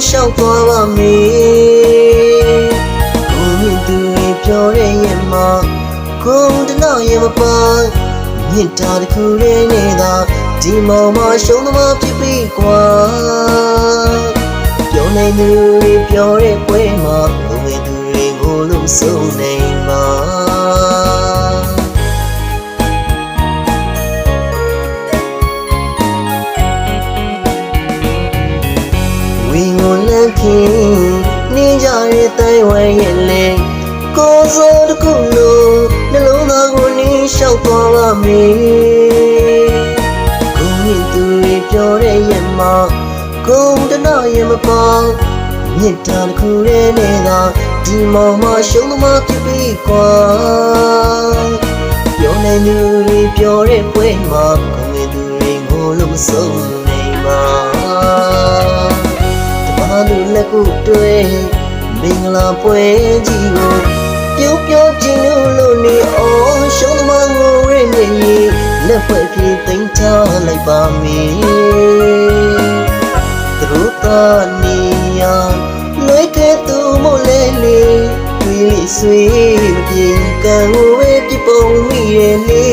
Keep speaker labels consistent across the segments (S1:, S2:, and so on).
S1: ရှောက်သွားပါမေကိုမြင်သူတွေပြောတဲ့ရင်မှာကိုတနာရင်မပါမြင့်တာတစ်ခုလေးနဲ့သာဒီမောင်မရှုံးသမားဖြစ်ပြီကွာပြောနေသူတွေပြောတဲ့ပွဲမှာကိုမြင်သူတွေကိုလို့စုံနေမှာခင်နေကြတဲ့တိုင်ဝမ်ရဲ့လေကိုစိုးတစ်ခုလုံးနှလုံးသားကိုနင်းလျှောက်သွားပါမေကိုမြင့်သူတွေပြောတဲ့ရဲ့မှာကိုတနာရင်မပါမြင့်တာတစ်ခုရဲ့နဲ့သာဒီမောင်မရှုံးသမားဖြစ်ပြီကွာပြောနေသူတွေပြောတဲ့ပွဲမှာကိုမြင့်သူတွေကိုလို့မဆုံးနေမှာလူလက်ကိုတွေ့မင်္ဂလာပွဲကြီးကိုပြောခြင်းလို့နေအောင်ရှုံးသမားကိုရင်းနေလက်ဖွဲ့ပြေးသိမ်းထားလိုက်ပါမည်သူတို့သားနေရလွေးတဲ့သူမို့လဲလေတွေ့လိဆွေမပြေကံကိုပဲပြပုံမိရဲ့လေ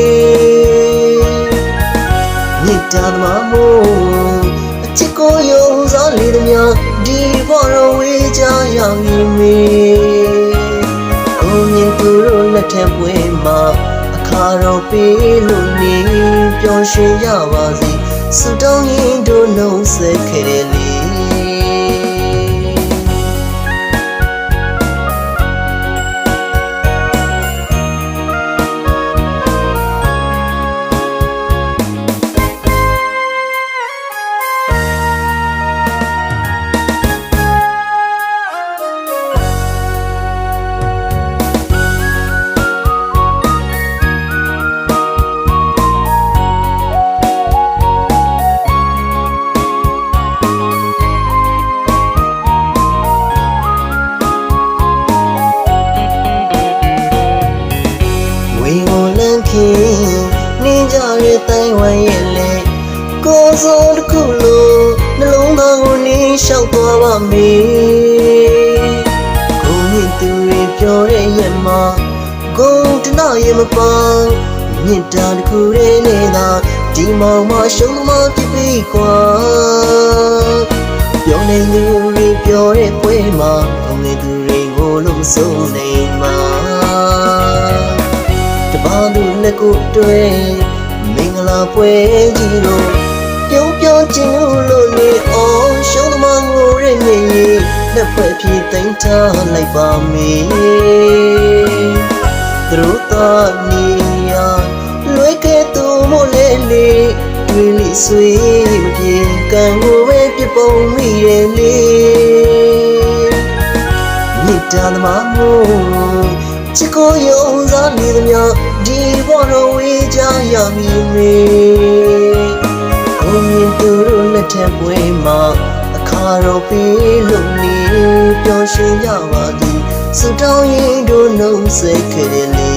S1: မြစ်တာသမားမို့အချစ်ကိုယုံစားလေသည်များဒီဘောရဝေးကြရမည်မေကိုမြင်သူတို့လက်ထက်ပွဲမှာအခါတော်ပေးလို့နေပျော်ရွှင်ရပါစေဆုတောင်းရင်တို့နှုတ်ဆက်ခဲ့တယ်လေနေကြတဲ့တိုင်ဝမ်ရဲ့လေကိုစိုးတစ်ခုလုံးနှလုံးသားကိုနင်းလျှောက်သွားပါမေကိုမြင့်သူတွေပြောတဲ့ရဲ့မှာကိုတနာရင်မပါမြင့်တာတစ်ခုလေးနဲ့သာဒီမောင်မရှုံးသမားဖြစ်ပြီကွာပြောနေသူတွေပြောတဲ့ပွဲမှာကိုမြင့်သူတွေကိုလို့မဆုံးနေမှာဘာလို့လက်ကိုတွေ့မင်္ဂလာပွဲကြီးလို့ပြောခြင်းလို့နေအောင်ရှုံးသမားငိုရနေလက်ဖွဲ့ပြေးသိမ်းထားလိုက်ပါမေသူတို့သားနေရလွေးတဲ့သူမို့လဲလေတွေ့လိဆွေမပြေကံကိုပဲပြပုံမိရဲ့လေမြစ်တာသမားမို့ချစ်ကိုယုံစားနေသည်များဒီဘောရဝေးကြရမည်မေကိုမြင်သူတို့လက်ထက်ပွဲမှာအခါတော်ပေးလို့နေပျော်ရွှင်ကြပါသည်ဆုတောင်းရင်တို့နှုတ်ဆက်ခဲ့တယ်လေ